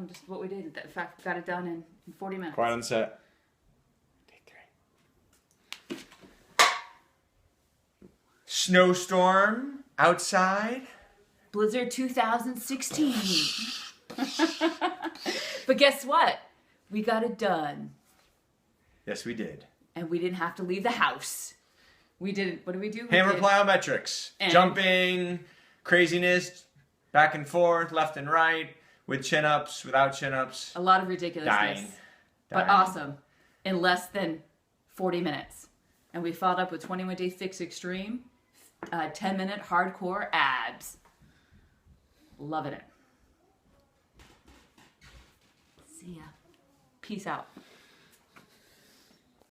just what we did. In fact, got it done in 40 minutes. Quiet on set. Take 3. Snowstorm outside. Blizzard 2016. But guess what? We got it done. Yes, we did. And we didn't have to leave the house. We did, what did we do? Hammer plyometrics. And jumping, craziness, back and forth, left and right, with chin-ups, without chin-ups. a lot of ridiculousness. Dying. But awesome. In less than 40 minutes. And we followed up with 21 Day Fix Extreme, 10-minute hardcore abs. Loving it. See ya. Peace out.